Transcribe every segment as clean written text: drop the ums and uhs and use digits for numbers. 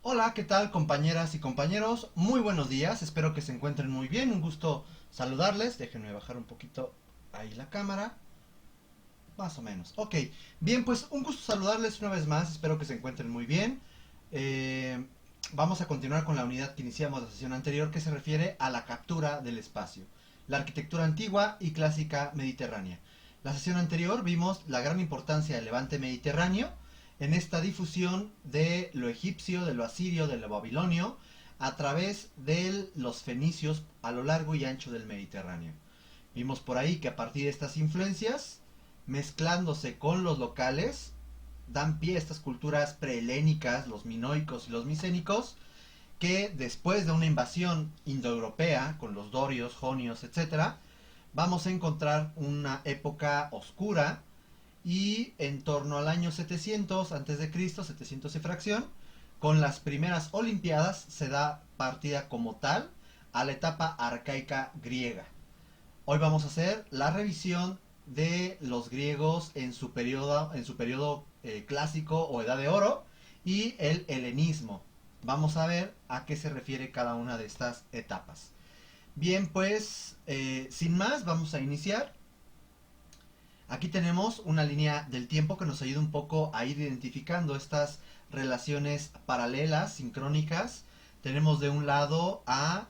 Hola, ¿qué tal compañeras y compañeros? Muy buenos días, espero que se encuentren muy bien, un gusto saludarles. Déjenme bajar un poquito ahí la cámara, más o menos. Ok, bien, pues un gusto saludarles una vez más, espero que se encuentren muy bien. Eh, Vamos a continuar con la unidad que iniciamos la sesión anterior que se refiere a la captura del espacio, la arquitectura antigua y clásica mediterránea. La sesión anterior vimos la gran importancia del levante mediterráneo en esta difusión de lo egipcio, de lo asirio, de lo babilonio, a través de los fenicios a lo largo y ancho del Mediterráneo. Vimos por ahí que a partir de estas influencias, mezclándose con los locales, dan pie a estas culturas prehelénicas, los minoicos y los micénicos, que después de una invasión indoeuropea con los dorios, jonios, etcétera, vamos a encontrar una época oscura y en torno al año 700 antes de Cristo, 700 y fracción, con las primeras olimpiadas se da partida como tal a la etapa arcaica griega. Hoy vamos a hacer la revisión de los griegos en su periodo clásico o edad de oro y el helenismo. Vamos a ver a qué se refiere cada una de estas etapas. Bien, pues sin más, vamos a iniciar. Aquí tenemos una línea del tiempo que nos ayuda un poco a ir identificando estas relaciones paralelas, sincrónicas. Tenemos de un lado a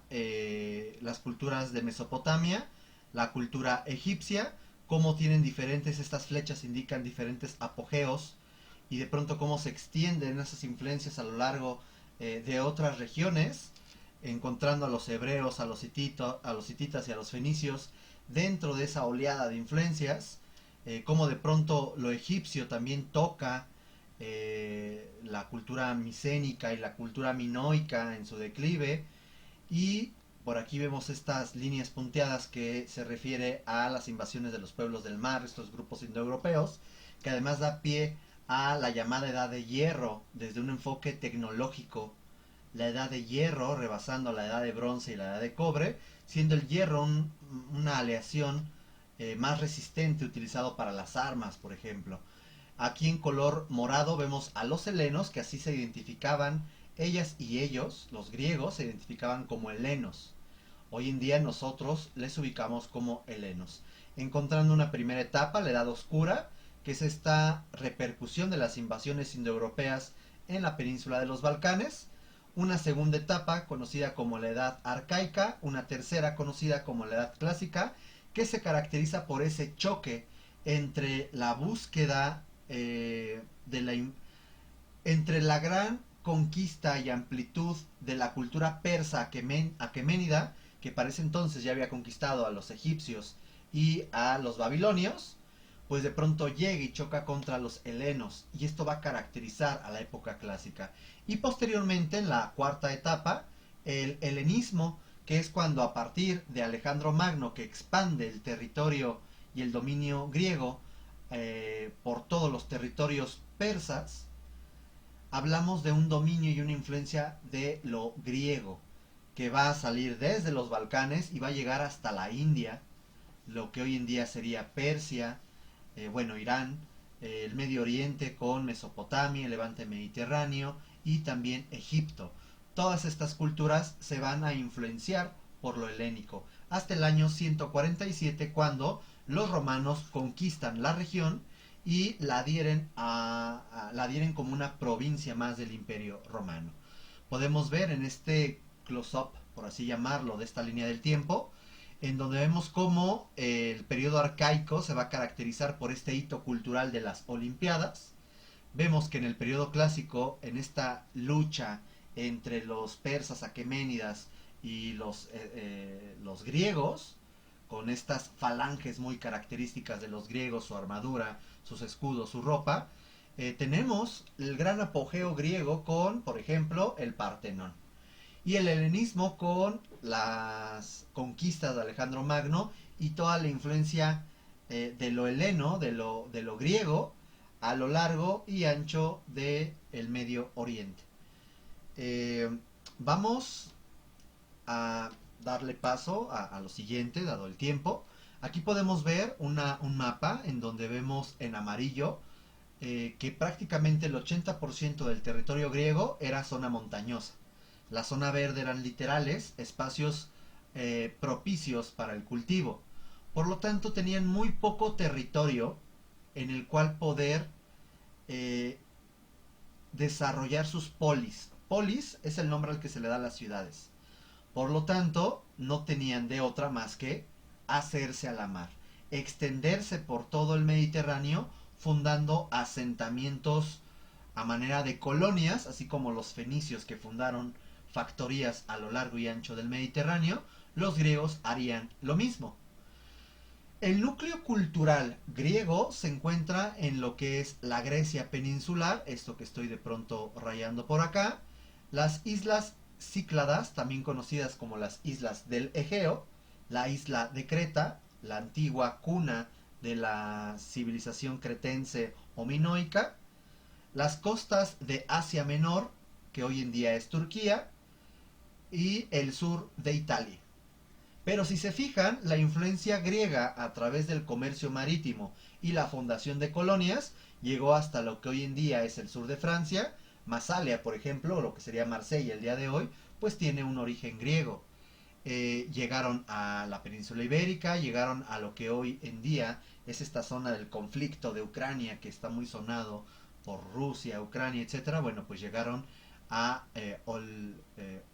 las culturas de Mesopotamia, la cultura egipcia, cómo tienen diferentes, estas flechas indican diferentes apogeos y de pronto cómo se extienden esas influencias a lo largo de otras regiones, encontrando a los hebreos, a los hititas y a los fenicios dentro de esa oleada de influencias, cómo de pronto lo egipcio también toca la cultura micénica y la cultura minoica en su declive, y por aquí vemos estas líneas punteadas que se refiere a las invasiones de los pueblos del mar, estos grupos indoeuropeos, que además da pie a la llamada edad de hierro desde un enfoque tecnológico, la edad de hierro rebasando la edad de bronce y la edad de cobre, siendo el hierro una aleación más resistente utilizado para las armas, por ejemplo. Aquí en color morado vemos a los helenos, que así se identificaban ellas y ellos, los griegos, se identificaban como helenos. Hoy en día nosotros les ubicamos como helenos, encontrando una primera etapa, la Edad Oscura, que es esta repercusión de las invasiones indoeuropeas en la península de los Balcanes, una segunda etapa conocida como la Edad Arcaica, una tercera conocida como la Edad Clásica, que se caracteriza por ese choque entre la búsqueda entre la gran conquista y amplitud de la cultura persa aqueménida, que para ese entonces ya había conquistado a los egipcios y a los babilonios, pues de pronto llega y choca contra los helenos, y esto va a caracterizar a la época clásica. Y posteriormente, en la cuarta etapa, el helenismo, que es cuando a partir de Alejandro Magno, que expande el territorio y el dominio griego por todos los territorios persas, hablamos de un dominio y una influencia de lo griego, que va a salir desde los Balcanes y va a llegar hasta la India, lo que hoy en día sería Persia, bueno, Irán, el Medio Oriente con Mesopotamia, el Levante Mediterráneo y también Egipto. Todas estas culturas se van a influenciar por lo helénico hasta el año 147, cuando los romanos conquistan la región y la adhieren como una provincia más del Imperio Romano. Podemos ver en este close-up, por así llamarlo, de esta línea del tiempo, en donde vemos cómo el periodo arcaico se va a caracterizar por este hito cultural de las Olimpiadas. Vemos que en el periodo clásico, en esta lucha entre los persas aqueménidas y los griegos, con estas falanges muy características de los griegos, su armadura, sus escudos, su ropa, tenemos el gran apogeo griego con, por ejemplo, el Partenón. Y el helenismo con las conquistas de Alejandro Magno y toda la influencia de lo heleno, de lo griego, a lo largo y ancho del Medio Oriente. Eh, Vamos a darle paso a lo siguiente, dado el tiempo. Aquí podemos ver un mapa en donde vemos en amarillo que prácticamente el 80% del territorio griego era zona montañosa. La zona verde eran literales, espacios propicios para el cultivo. Por lo tanto, tenían muy poco territorio en el cual poder eh, desarrollar sus polis. Polis es el nombre al que se le da a las ciudades. Por lo tanto, no tenían de otra más que hacerse a la mar, extenderse por todo el Mediterráneo, fundando asentamientos a manera de colonias, así como los fenicios que fundaron factorías a lo largo y ancho del Mediterráneo, los griegos harían lo mismo. El núcleo cultural griego se encuentra en lo que es la Grecia peninsular, esto que estoy de pronto rayando por acá, las islas Cícladas, también conocidas como las islas del Egeo, la isla de Creta, la antigua cuna de la civilización cretense o minoica, las costas de Asia Menor, que hoy en día es Turquía, y el sur de Italia. Pero si se fijan, la influencia griega a través del comercio marítimo y la fundación de colonias llegó hasta lo que hoy en día es el sur de Francia. Masalia, por ejemplo, o lo que sería Marsella el día de hoy, pues tiene un origen griego. Llegaron a la península ibérica, llegaron a lo que hoy en día es esta zona del conflicto de Ucrania, que está muy sonado por Rusia, Ucrania, etcétera. Bueno, pues llegaron a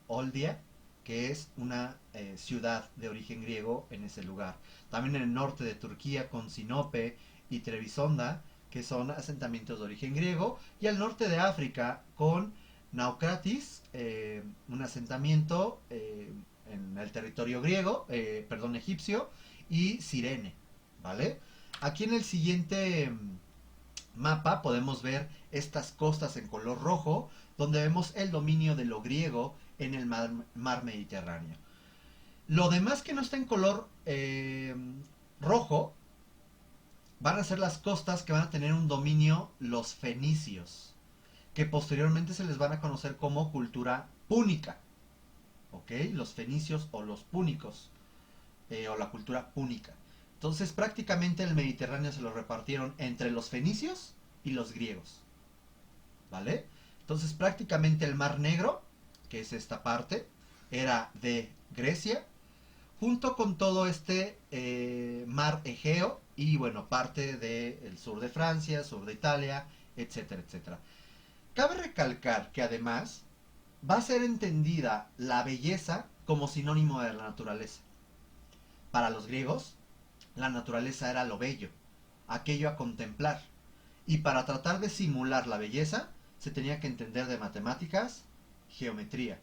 Oldia, que es una ciudad de origen griego en ese lugar. También en el norte de Turquía con Sinope y Trebisonda, que son asentamientos de origen griego, y al norte de África con Naucratis, un asentamiento en el territorio griego, perdón, egipcio, y Cirene, ¿vale? Aquí en el siguiente mapa podemos ver estas costas en color rojo, donde vemos el dominio de lo griego en el mar Mediterráneo. Lo demás que no está en color rojo van a ser las costas que van a tener un dominio los fenicios, que posteriormente se les van a conocer como cultura púnica. ¿Ok? Los fenicios o los púnicos, o la cultura púnica. Entonces prácticamente el Mediterráneo se lo repartieron entre los fenicios y los griegos. ¿Vale? Entonces prácticamente el Mar Negro, que es esta parte, era de Grecia, junto con todo este mar Egeo y bueno, parte del sur de Francia, sur de Italia, etcétera, etcétera. Cabe recalcar que además va a ser entendida la belleza como sinónimo de la naturaleza. Para los griegos, la naturaleza era lo bello, aquello a contemplar. Y para tratar de simular la belleza, se tenía que entender de matemáticas, geometría,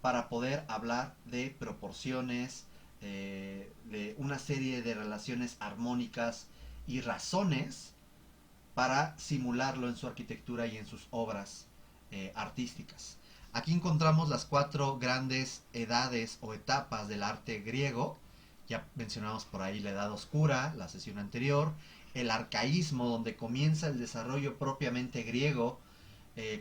para poder hablar de proporciones, de una serie de relaciones armónicas y razones para simularlo en su arquitectura y en sus obras artísticas. Aquí encontramos las cuatro grandes edades o etapas del arte griego. Ya mencionamos por ahí la Edad Oscura, la sesión anterior, el arcaísmo, donde comienza el desarrollo propiamente griego,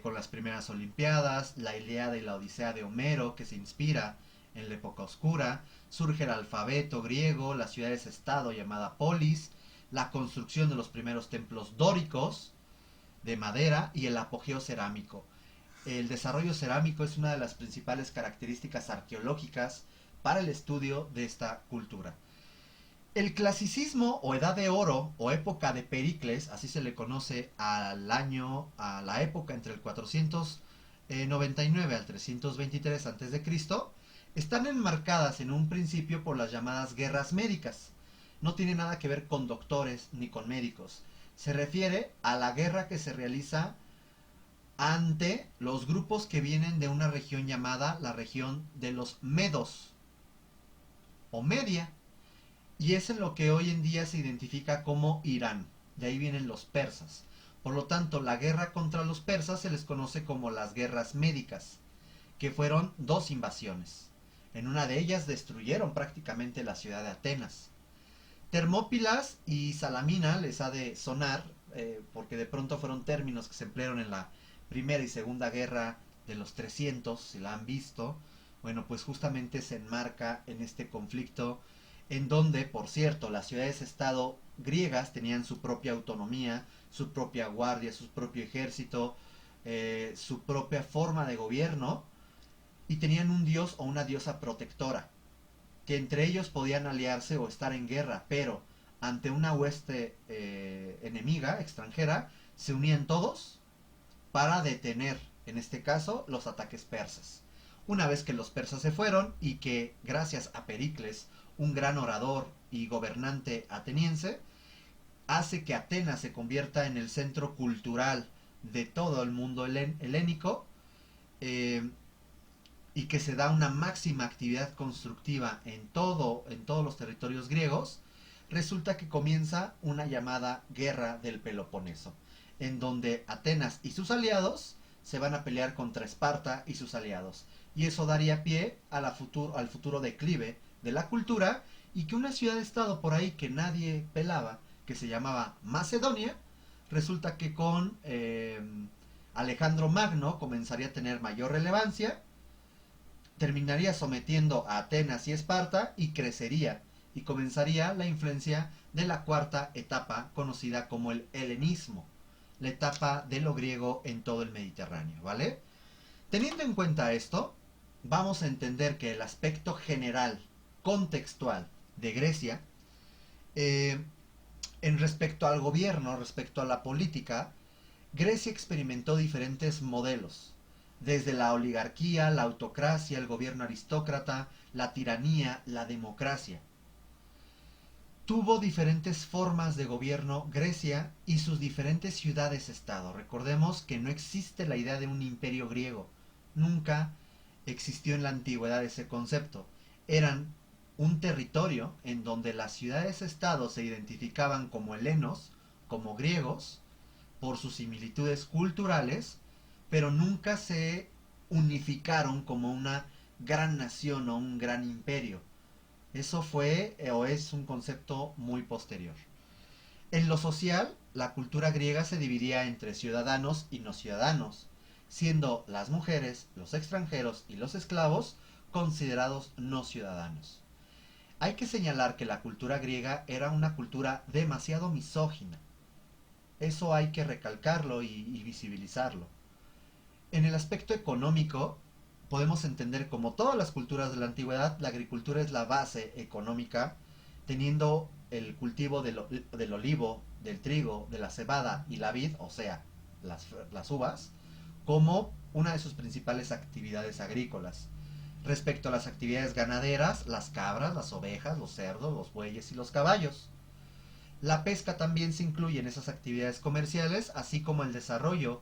con las primeras Olimpiadas, la Ilíada y la Odisea de Homero, que se inspira en la época oscura, surge el alfabeto griego, las ciudades-estado llamada polis, la construcción de los primeros templos dóricos de madera y el apogeo cerámico. El desarrollo cerámico es una de las principales características arqueológicas para el estudio de esta cultura. El clasicismo o edad de oro o época de Pericles, así se le conoce al año, a la época entre el 499 al 323 a.C., están enmarcadas en un principio por las llamadas guerras médicas. No tiene nada que ver con doctores ni con médicos. Se refiere a la guerra que se realiza ante los grupos que vienen de una región llamada la región de los Medos o Media, y es en lo que hoy en día se identifica como Irán. De ahí vienen los persas. Por lo tanto, la guerra contra los persas se les conoce como las guerras médicas, que fueron dos invasiones. En una de ellas destruyeron prácticamente la ciudad de Atenas. Termópilas y Salamina les ha de sonar, porque de pronto fueron términos que se emplearon en la Primera y Segunda Guerra de los 300, si la han visto. Bueno, pues justamente se enmarca en este conflicto en donde, por cierto, las ciudades-estado griegas tenían su propia autonomía, su propia guardia, su propio ejército, su propia forma de gobierno, y tenían un dios o una diosa protectora, que entre ellos podían aliarse o estar en guerra, pero ante una hueste enemiga, extranjera, se unían todos para detener, en este caso, los ataques persas. Una vez que los persas se fueron y que, gracias a Pericles, un gran orador y gobernante ateniense, hace que Atenas se convierta en el centro cultural de todo el mundo helénico, eh, y que se da una máxima actividad constructiva en todos los territorios griegos, resulta que comienza una llamada Guerra del Peloponeso, en donde Atenas y sus aliados se van a pelear contra Esparta y sus aliados. Y eso daría pie a al futuro declive de la cultura, y que una ciudad-estado por ahí que nadie pelaba, que se llamaba Macedonia, resulta que con Alejandro Magno comenzaría a tener mayor relevancia, terminaría sometiendo a Atenas y Esparta y crecería, y comenzaría la influencia de la cuarta etapa conocida como el helenismo, la etapa de lo griego en todo el Mediterráneo, ¿vale? Teniendo en cuenta esto, vamos a entender que el aspecto general, contextual de Grecia, en respecto al gobierno, respecto a la política, Grecia experimentó diferentes modelos, desde la oligarquía, la autocracia, el gobierno aristócrata, la tiranía, la democracia. Tuvo diferentes formas de gobierno Grecia y sus diferentes ciudades-estado. Recordemos que no existe la idea de un imperio griego. Nunca existió en la antigüedad ese concepto. Eran un territorio en donde las ciudades-estado se identificaban como helenos, como griegos, por sus similitudes culturales, pero nunca se unificaron como una gran nación o un gran imperio. Eso fue o es un concepto muy posterior. En lo social, la cultura griega se dividía entre ciudadanos y no ciudadanos, siendo las mujeres, los extranjeros y los esclavos considerados no ciudadanos. Hay que señalar que la cultura griega era una cultura demasiado misógina. Eso hay que recalcarlo y visibilizarlo. En el aspecto económico, podemos entender como todas las culturas de la antigüedad, la agricultura es la base económica, teniendo el cultivo del olivo, del trigo, de la cebada y la vid, o sea, las uvas, como una de sus principales actividades agrícolas. Respecto a las actividades ganaderas, las cabras, las ovejas, los cerdos, los bueyes y los caballos. La pesca también se incluye en esas actividades comerciales, así como el desarrollo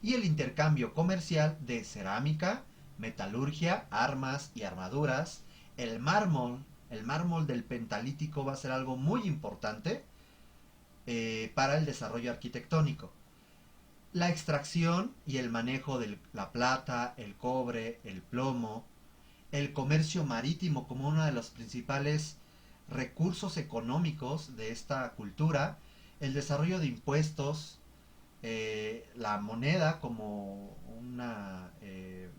y el intercambio comercial de cerámica, metalurgia, armas y armaduras. El mármol del Pentalítico va a ser algo muy importante para el desarrollo arquitectónico. La extracción y el manejo de la plata, el cobre, el plomo, el comercio marítimo como uno de los principales recursos económicos de esta cultura, el desarrollo de impuestos, la moneda como un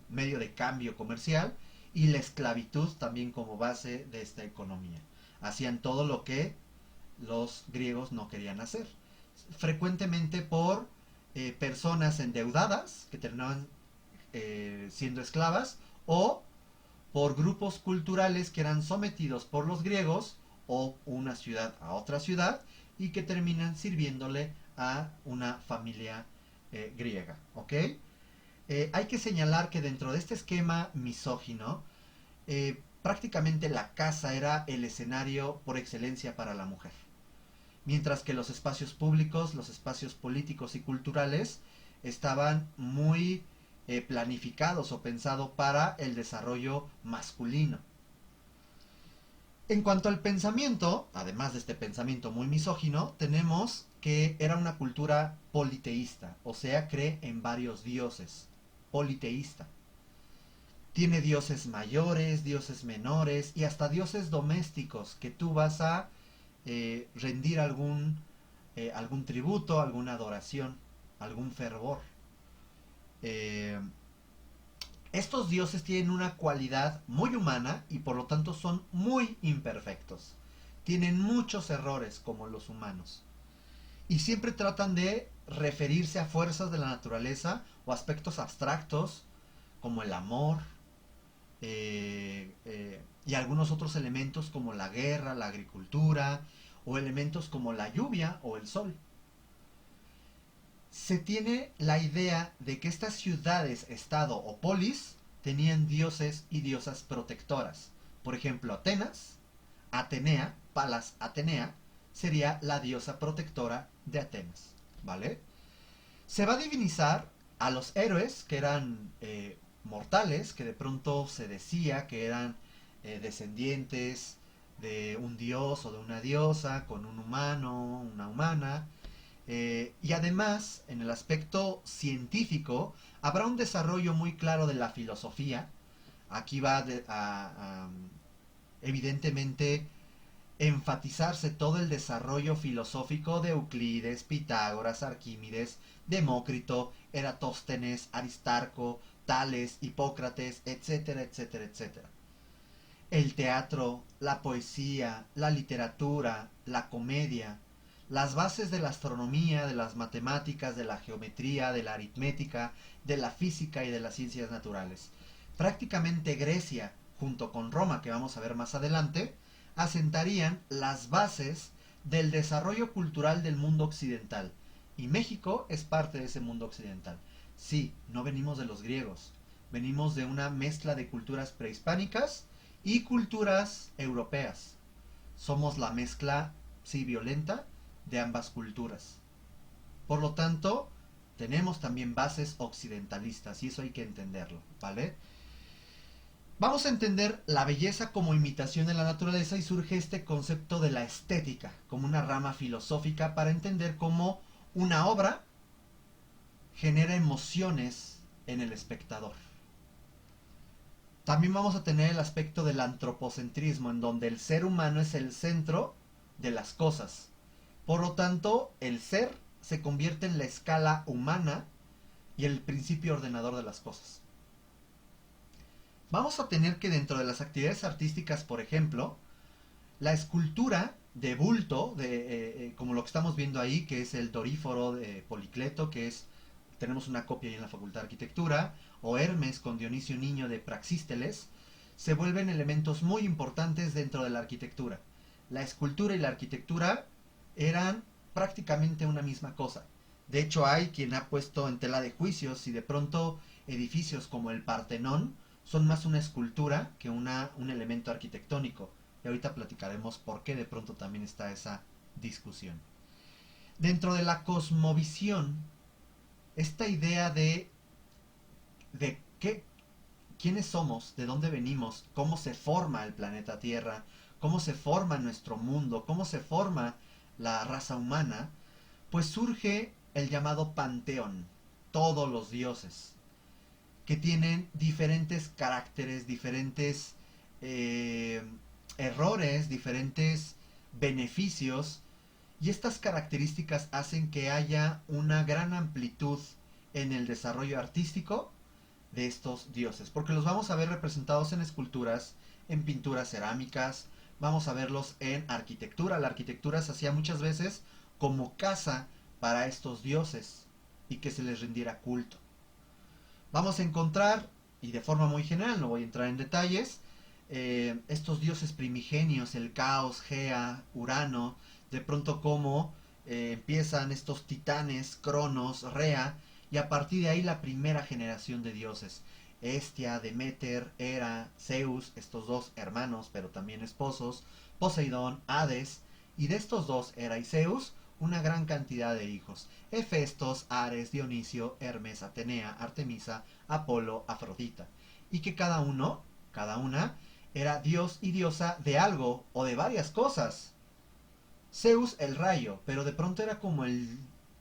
medio de cambio comercial, y la esclavitud también como base de esta economía. Hacían todo lo que los griegos no querían hacer, frecuentemente por personas endeudadas que terminaban siendo esclavas, o por grupos culturales que eran sometidos por los griegos o una ciudad a otra ciudad y que terminan sirviéndole a una familia griega, ¿ok? Hay que señalar que dentro de este esquema misógino, prácticamente la casa era el escenario por excelencia para la mujer, mientras que los espacios públicos, los espacios políticos y culturales estaban muy planificados o pensados para el desarrollo masculino. En cuanto al pensamiento, además de este pensamiento muy misógino, tenemos que era una cultura politeísta, o sea, cree en varios dioses, politeísta. Tiene dioses mayores, dioses menores y hasta dioses domésticos que tú vas a rendir algún tributo, alguna adoración, algún fervor. Estos dioses tienen una cualidad muy humana y por lo tanto son muy imperfectos. Tienen muchos errores como los humanos. Y siempre tratan de referirse a fuerzas de la naturaleza o aspectos abstractos como el amor, y algunos otros elementos como la guerra, la agricultura, o elementos como la lluvia o el sol. Se tiene la idea de que estas ciudades, estado o polis tenían dioses y diosas protectoras. Por ejemplo, Atenas, Atenea, Palas Atenea, sería la diosa protectora de Atenas, ¿vale? Se va a divinizar a los héroes que eran mortales, que de pronto se decía que eran descendientes de un dios o de una diosa, con un humano, una humana. Y además, en el aspecto científico, habrá un desarrollo muy claro de la filosofía. Aquí va evidentemente enfatizarse todo el desarrollo filosófico de Euclides, Pitágoras, Arquímedes, Demócrito, Eratóstenes, Aristarco, Tales, Hipócrates, etcétera, etcétera, etcétera. El teatro, la poesía, la literatura, la comedia, las bases de la astronomía, de las matemáticas, de la geometría, de la aritmética, de la física y de las ciencias naturales. Prácticamente Grecia, junto con Roma, que vamos a ver más adelante, asentarían las bases del desarrollo cultural del mundo occidental. Y México es parte de ese mundo occidental. Sí, no venimos de los griegos, venimos de una mezcla de culturas prehispánicas y culturas europeas. Somos la mezcla, sí, violenta, de ambas culturas. Por lo tanto, tenemos también bases occidentalistas y eso hay que entenderlo, ¿vale? Vamos a entender la belleza como imitación de la naturaleza y surge este concepto de la estética como una rama filosófica para entender cómo una obra genera emociones en el espectador. También vamos a tener el aspecto del antropocentrismo, en donde el ser humano es el centro de las cosas. Por lo tanto, el ser se convierte en la escala humana y el principio ordenador de las cosas. Vamos a tener que dentro de las actividades artísticas, por ejemplo, la escultura de bulto, como lo que estamos viendo ahí, que es el Doríforo de Policleto, que es, tenemos una copia ahí en la Facultad de Arquitectura, o Hermes con Dionisio Niño de Praxísteles, se vuelven elementos muy importantes dentro de la arquitectura. La escultura y la arquitectura eran prácticamente una misma cosa. De hecho, hay quien ha puesto en tela de juicio si de pronto edificios como el Partenón son más una escultura que un elemento arquitectónico. Y ahorita platicaremos por qué de pronto también está esa discusión. Dentro de la cosmovisión, esta idea de quiénes somos, de dónde venimos, cómo se forma el planeta Tierra, cómo se forma nuestro mundo, cómo se forma la raza humana, pues surge el llamado panteón, todos los dioses, que tienen diferentes caracteres, diferentes errores, diferentes beneficios, y estas características hacen que haya una gran amplitud en el desarrollo artístico de estos dioses, porque los vamos a ver representados en esculturas, en pinturas cerámicas, vamos a verlos en arquitectura. La arquitectura se hacía muchas veces como casa para estos dioses y que se les rindiera culto. Vamos a encontrar, y de forma muy general, no voy a entrar en detalles, estos dioses primigenios, el caos, Gea, Urano, de pronto como empiezan estos titanes, Cronos, Rea, y a partir de ahí la primera generación de dioses. Hestia, Demeter, Hera, Zeus, estos dos hermanos, pero también esposos, Poseidón, Hades, y de estos dos, Hera y Zeus, una gran cantidad de hijos. Hefestos, Ares, Dionisio, Hermes, Atenea, Artemisa, Apolo, Afrodita. Y que cada una, era dios y diosa de algo o de varias cosas. Zeus el rayo, pero de pronto era como el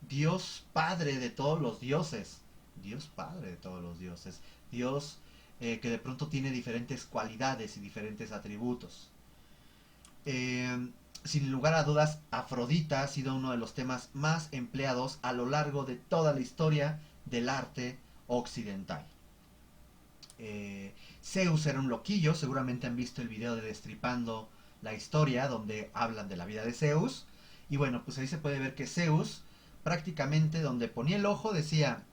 dios padre de todos los dioses. Dios padre de todos los dioses. Dios que de pronto tiene diferentes cualidades y diferentes atributos. Sin lugar a dudas, Afrodita ha sido uno de los temas más empleados a lo largo de toda la historia del arte occidental. Zeus era un loquillo, seguramente han visto el video de Destripando la Historia, donde hablan de la vida de Zeus. Y bueno, pues ahí se puede ver que Zeus prácticamente donde ponía el ojo decía,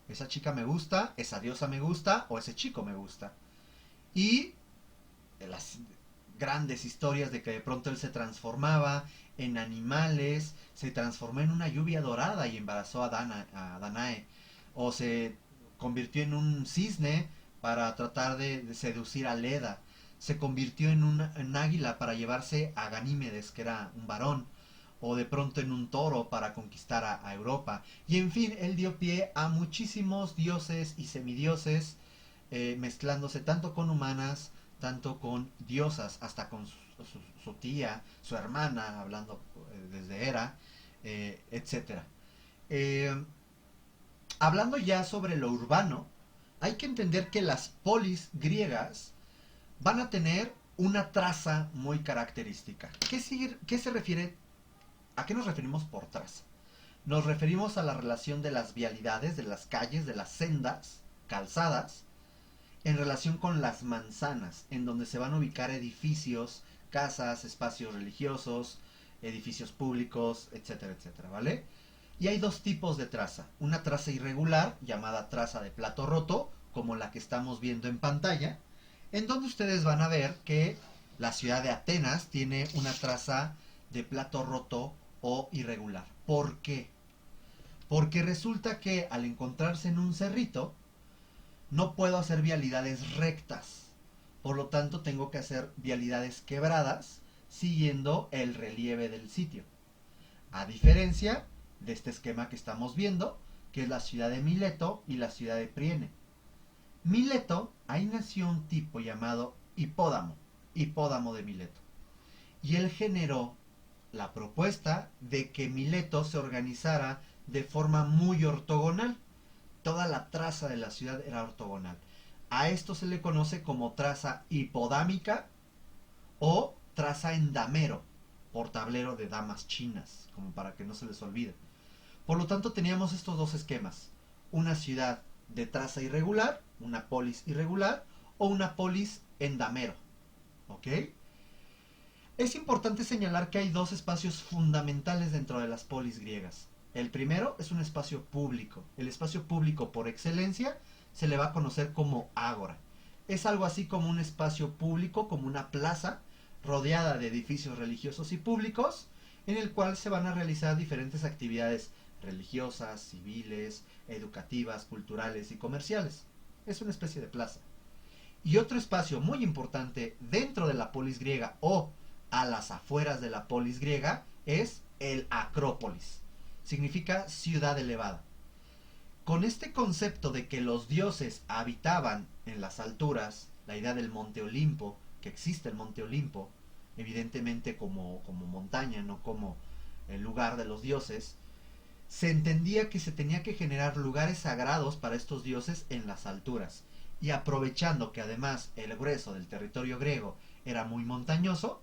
esa chica me gusta, esa diosa me gusta o ese chico me gusta. Y las grandes historias de que de pronto él se transformaba en animales, se transformó en una lluvia dorada y embarazó a Danae, o se convirtió en un cisne para tratar de seducir a Leda, se convirtió en águila para llevarse a Ganímedes, que era un varón, o de pronto en un toro para conquistar a Europa. Y en fin, él dio pie a muchísimos dioses y semidioses, mezclándose tanto con humanas, tanto con diosas, hasta con su tía, su hermana, hablando desde Hera, etc. Eh, Hablando ya sobre lo urbano, hay que entender que las polis griegas van a tener una traza muy característica. ¿Qué se refiere? ¿A qué nos referimos por traza? Nos referimos a la relación de las vialidades, de las calles, de las sendas, calzadas, en relación con las manzanas, en donde se van a ubicar edificios, casas, espacios religiosos, edificios públicos, etcétera, etcétera, ¿vale? Y hay dos tipos de traza. Una traza irregular, llamada traza de plato roto, como la que estamos viendo en pantalla, en donde ustedes van a ver que la ciudad de Atenas tiene una traza de plato roto o irregular. ¿Por qué? Porque resulta que al encontrarse en un cerrito, no puedo hacer vialidades rectas. Por lo tanto, tengo que hacer vialidades quebradas siguiendo el relieve del sitio. A diferencia de este esquema que estamos viendo, que es la ciudad de Mileto y la ciudad de Priene. Mileto, ahí nació un tipo llamado Hipódamo de Mileto. Y él generó la propuesta de que Mileto se organizara de forma muy ortogonal. Toda la traza de la ciudad era ortogonal. A esto se le conoce como traza hipodámica o traza en damero, por tablero de damas chinas, como para que no se les olvide. Por lo tanto, teníamos estos dos esquemas: una ciudad de traza irregular, una polis irregular, o una polis en damero. ¿Ok? Es importante señalar que hay dos espacios fundamentales dentro de las polis griegas. El primero es un espacio público. El espacio público por excelencia se le va a conocer como ágora. Es algo así como un espacio público, como una plaza rodeada de edificios religiosos y públicos, en el cual se van a realizar diferentes actividades religiosas, civiles, educativas, culturales y comerciales. Es una especie de plaza. Y otro espacio muy importante dentro de la polis griega o a las afueras de la polis griega es el Acrópolis. Significa ciudad elevada. Con este concepto de que los dioses habitaban en las alturas, la idea del Monte Olimpo, que existe el Monte Olimpo, evidentemente como montaña, no como el lugar de los dioses, se entendía que se tenía que generar lugares sagrados para estos dioses en las alturas. Y aprovechando que además el grueso del territorio griego era muy montañoso,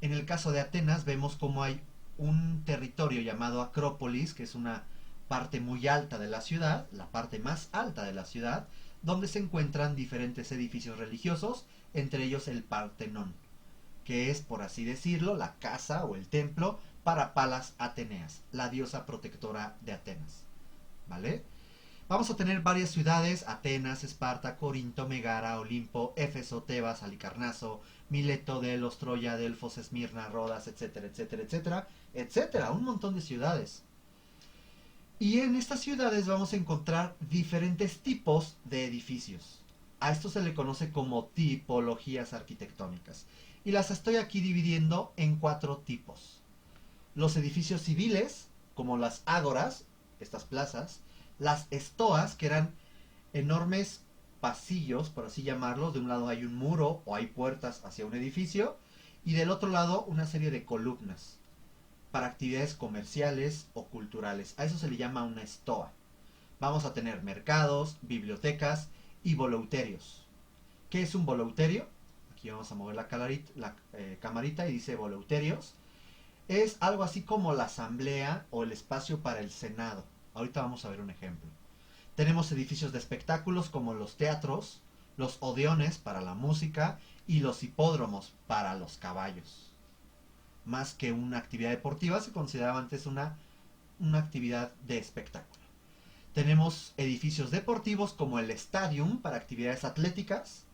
en el caso de Atenas vemos como hay un territorio llamado Acrópolis, que es una parte muy alta de la ciudad, la parte más alta de la ciudad, donde se encuentran diferentes edificios religiosos, entre ellos el Partenón, que es, por así decirlo, la casa o el templo para Palas Ateneas, la diosa protectora de Atenas. ¿Vale? Vamos a tener varias ciudades: Atenas, Esparta, Corinto, Megara, Olimpo, Éfeso, Tebas, Halicarnaso, Mileto, Delos, Troya, Delfos, Esmirna, Rodas, etcétera, etcétera, etcétera, etcétera, un montón de ciudades. Y en estas ciudades vamos a encontrar diferentes tipos de edificios. A esto se le conoce como tipologías arquitectónicas. Y las estoy aquí dividiendo en 4 tipos. Los edificios civiles, como las ágoras, estas plazas; las estoas, que eran enormes pasillos, por así llamarlos. De un lado hay un muro o hay puertas hacia un edificio, y del otro lado una serie de columnas para actividades comerciales o culturales. A eso se le llama una estoa. Vamos a tener mercados, bibliotecas y voleuterios. ¿Qué es un voleuterio? Aquí vamos a mover la camarita y dice voleuterios. Es algo así como la asamblea o el espacio para el senado. Ahorita vamos a ver un ejemplo. Tenemos edificios de espectáculos como los teatros, los odeones para la música y los hipódromos para los caballos. Más que una actividad deportiva, se consideraba antes una una actividad de espectáculo. Tenemos edificios deportivos como el Stadium para actividades atléticas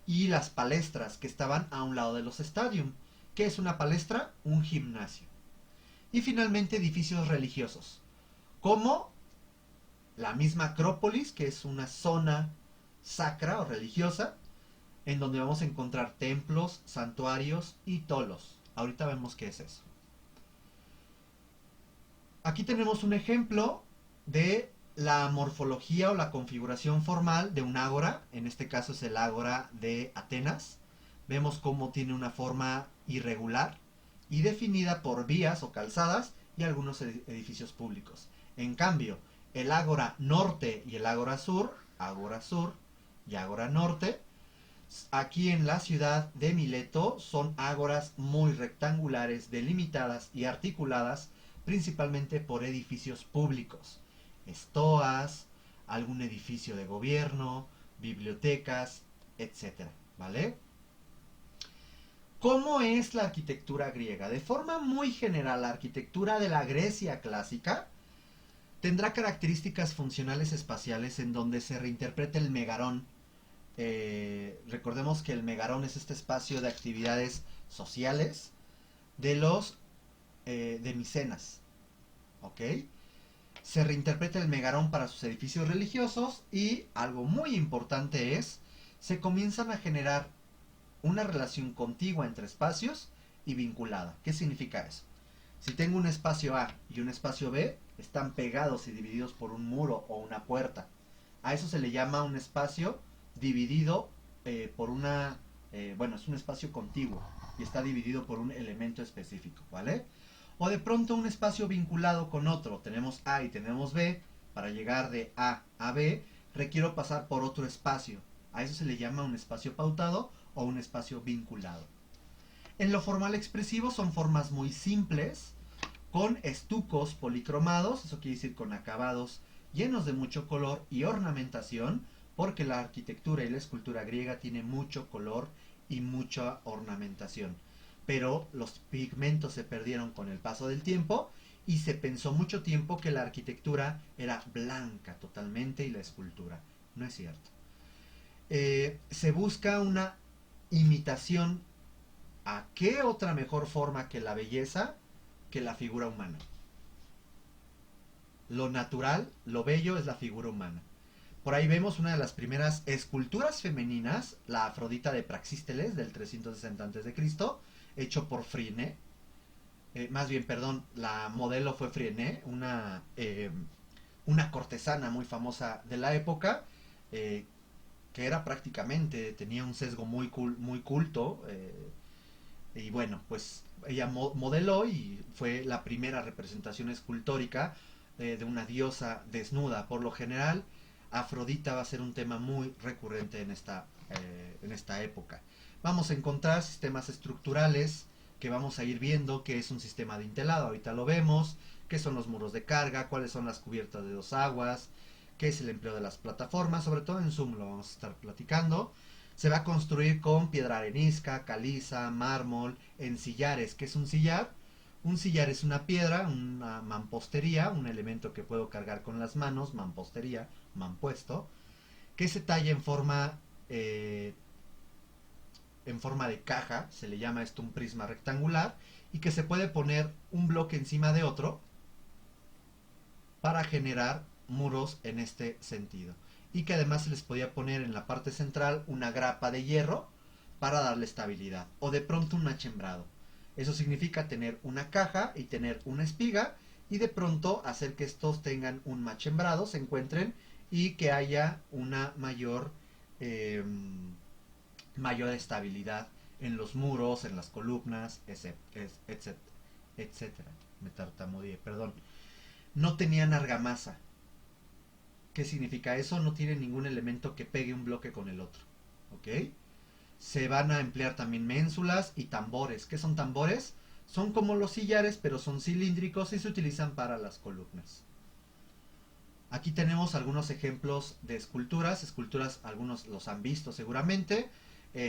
y las palestras que estaban a un lado de los Stadium. ¿Qué es una palestra? Un gimnasio. Y finalmente edificios religiosos, como la misma Acrópolis, que es una zona sacra o religiosa, en donde vamos a encontrar templos, santuarios y tolos. Ahorita vemos qué es eso. Aquí tenemos un ejemplo de la morfología o la configuración formal de un ágora. En este caso es el ágora de Atenas. Vemos cómo tiene una forma irregular y definida por vías o calzadas y algunos edificios públicos. En cambio, el ágora norte y el ágora sur y ágora norte, aquí en la ciudad de Mileto son ágoras muy rectangulares, delimitadas y articuladas principalmente por edificios públicos, estoas, algún edificio de gobierno, bibliotecas, etcétera, ¿vale? ¿Cómo es la arquitectura griega? De forma muy general, la arquitectura de la Grecia clásica tendrá características funcionales espaciales en donde se reinterpreta el megarón. Recordemos que el megarón es este espacio de actividades sociales de los de Micenas, ¿ok? Se reinterpreta el megarón para sus edificios religiosos y algo muy importante es, se comienzan a generar una relación contigua entre espacios y vinculada. ¿Qué significa eso? Si tengo un espacio A y un espacio B, están pegados y divididos por un muro o una puerta. A eso se le llama un espacio dividido por una... bueno, es un espacio contiguo y está dividido por un elemento específico, ¿vale? O de pronto un espacio vinculado con otro. Tenemos A y tenemos B. Para llegar de A a B, requiero pasar por otro espacio. A eso se le llama un espacio pautado o un espacio vinculado. En lo formal expresivo son formas muy simples, con estucos policromados, eso quiere decir con acabados llenos de mucho color y ornamentación, porque la arquitectura y la escultura griega tiene mucho color y mucha ornamentación. Pero los pigmentos se perdieron con el paso del tiempo y se pensó mucho tiempo que la arquitectura era blanca totalmente y la escultura. No es cierto. Se busca una imitación. ¿A qué otra mejor forma que la belleza que la figura humana? Lo natural, lo bello es la figura humana. Por ahí vemos una de las primeras esculturas femeninas, la Afrodita de Praxísteles del 360 a.C., hecho por Phryne. Más bien, perdón, la modelo fue Phryne, una cortesana muy famosa de la época, que era prácticamente, tenía un sesgo muy culto, y bueno, pues ella modeló y fue la primera representación escultórica de una diosa desnuda. Por lo general, Afrodita va a ser un tema muy recurrente en esta época. Vamos a encontrar sistemas estructurales que vamos a ir viendo, que es un sistema dintelado, ahorita lo vemos, qué son los muros de carga, cuáles son las cubiertas de dos aguas, qué es el empleo de las plataformas, sobre todo en Zoom lo vamos a estar platicando. Se va a construir con piedra arenisca, caliza, mármol, en sillares. ¿Qué es un sillar? Un sillar es una piedra, una mampostería, un elemento que puedo cargar con las manos, mampostería, mampuesto, que se talla en forma de caja, se le llama esto un prisma rectangular, y que se puede poner un bloque encima de otro para generar muros en este sentido. Y que además se les podía poner en la parte central una grapa de hierro para darle estabilidad, o de pronto un machembrado. Eso significa tener una caja y tener una espiga y de pronto hacer que estos tengan un machembrado, se encuentren y que haya una mayor estabilidad en los muros, en las columnas, etcétera. Me tartamudeé, perdón. No tenían argamasa. ¿Qué significa eso? No tiene ningún elemento que pegue un bloque con el otro. ¿Ok? Se van a emplear también ménsulas y tambores. ¿Qué son tambores? Son como los sillares, pero son cilíndricos y se utilizan para las columnas. Aquí tenemos algunos ejemplos de esculturas. Esculturas, algunos los han visto seguramente.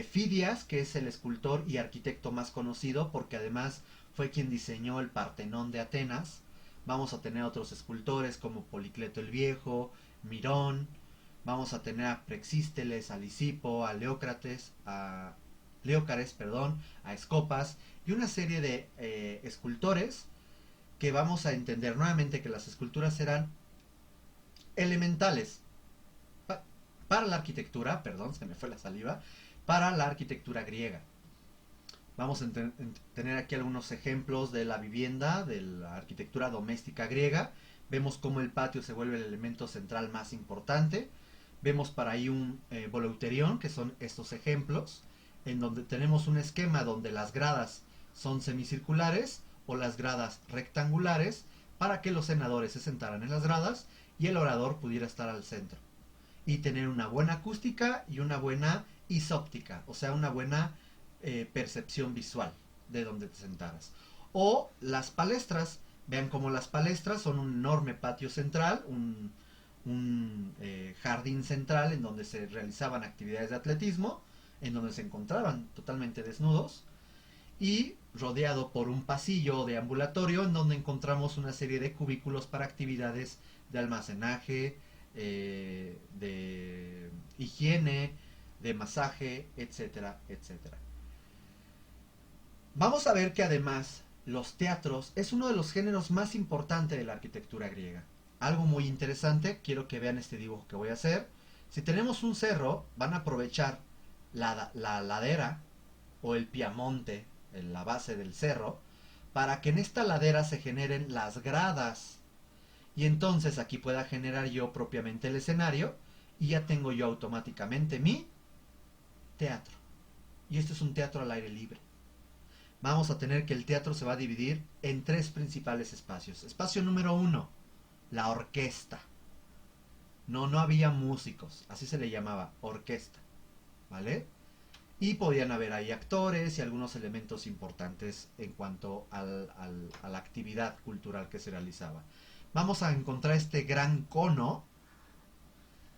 Fidias, que es el escultor y arquitecto más conocido, porque además fue quien diseñó el Partenón de Atenas. Vamos a tener otros escultores como Policleto el Viejo, Mirón. Vamos a tener a Praxísteles, a Lisipo, a Leócares, perdón, a Escopas y una serie de escultores que vamos a entender nuevamente que las esculturas eran elementales para la arquitectura, perdón, se me fue la saliva, para la arquitectura griega. Vamos a tener aquí algunos ejemplos de la vivienda, de la arquitectura doméstica griega. Vemos cómo el patio se vuelve el elemento central más importante. Vemos para ahí un voleuterión, que son estos ejemplos, en donde tenemos un esquema donde las gradas son semicirculares o las gradas rectangulares para que los senadores se sentaran en las gradas y el orador pudiera estar al centro. Y tener una buena acústica y una buena isóptica, o sea, una buena percepción visual de donde te sentaras. O las palestras, vean como las palestras son un enorme patio central, un jardín central en donde se realizaban actividades de atletismo, en donde se encontraban totalmente desnudos y rodeado por un pasillo de ambulatorio en donde encontramos una serie de cubículos para actividades de almacenaje, de higiene, de masaje, etcétera, etcétera. Vamos a ver que además los teatros es uno de los géneros más importantes de la arquitectura griega. Algo muy interesante, quiero que vean este dibujo que voy a hacer. Si tenemos un cerro, van a aprovechar la ladera o el piamonte, la base del cerro, para que en esta ladera se generen las gradas. Y entonces aquí pueda generar yo propiamente el escenario y ya tengo yo automáticamente mi teatro. Y esto es un teatro al aire libre. Vamos a tener que el teatro se va a dividir en tres principales espacios. Espacio número 1, la orquesta. No había músicos, así se le llamaba, orquesta, ¿vale? Y podían haber ahí actores y algunos elementos importantes en cuanto a la actividad cultural que se realizaba. Vamos a encontrar este gran cono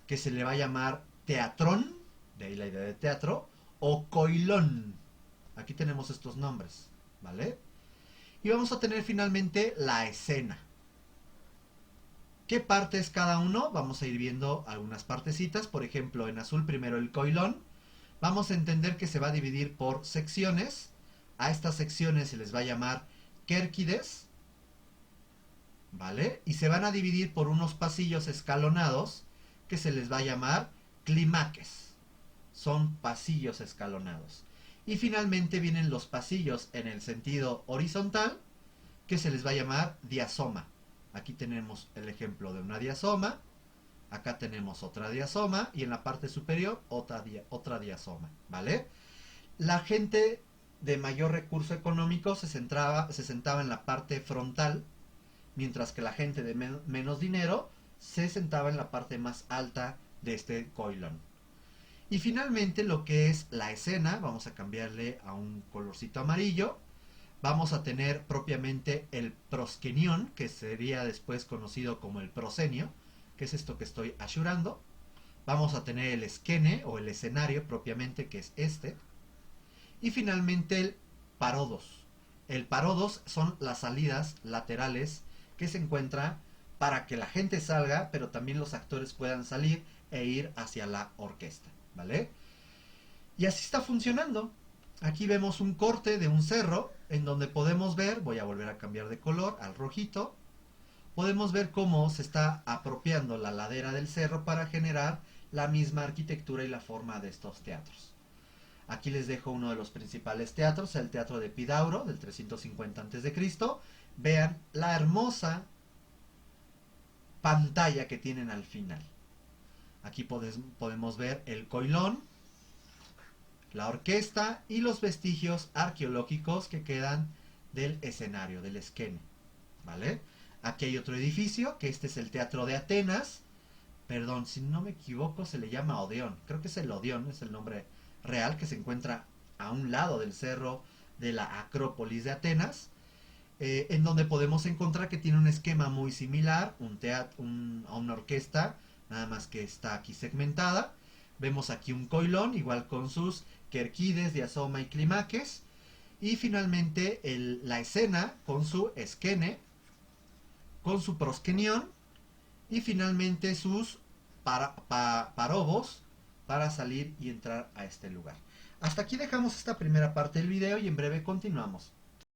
que se le va a llamar teatrón, de ahí la idea de teatro, o coilón. Aquí tenemos estos nombres, ¿vale? Y vamos a tener finalmente la escena. ¿Qué parte es cada uno? Vamos a ir viendo algunas partecitas. Por ejemplo, en azul primero el coilón. Vamos a entender que se va a dividir por secciones. A estas secciones se les va a llamar quérquides, ¿vale? Y se van a dividir por unos pasillos escalonados que se les va a llamar climaques. Son pasillos escalonados. Y finalmente vienen los pasillos en el sentido horizontal, que se les va a llamar diasoma. Aquí tenemos el ejemplo de una diasoma, acá tenemos otra diasoma y en la parte superior otra diasoma, ¿vale? La gente de mayor recurso económico se sentaba en la parte frontal, mientras que la gente de menos dinero se sentaba en la parte más alta de este coilón. Y finalmente lo que es la escena, vamos a cambiarle a un colorcito amarillo. Vamos a tener propiamente el proskenión, que sería después conocido como el proscenio, que es esto que estoy asurando. Vamos a tener el esquene o el escenario propiamente, que es este. Y finalmente el parodos. El parodos son las salidas laterales que se encuentran para que la gente salga, pero también los actores puedan salir e ir hacia la orquesta, ¿vale? Y así está funcionando. Aquí vemos un corte de un cerro en donde podemos ver, voy a volver a cambiar de color al rojito, podemos ver cómo se está apropiando la ladera del cerro para generar la misma arquitectura y la forma de estos teatros. Aquí les dejo uno de los principales teatros, el teatro de Epidauro del 350 a.C. Vean la hermosa pantalla que tienen al final. Aquí podemos ver el coilón, la orquesta y los vestigios arqueológicos que quedan del escenario, del esquene, ¿vale? Aquí hay otro edificio, que este es el Teatro de Atenas. Perdón, si no me equivoco se le llama Odeón. Creo que es el Odeón, es el nombre real, que se encuentra a un lado del cerro de la Acrópolis de Atenas, en donde podemos encontrar que tiene un esquema muy similar, a una orquesta, nada más que está aquí segmentada. Vemos aquí un coilón, igual con sus querquides, diasoma y climaques. Y finalmente la escena con su esquene, con su proskenion y finalmente sus parobos para salir y entrar a este lugar. Hasta aquí dejamos esta primera parte del video y en breve continuamos.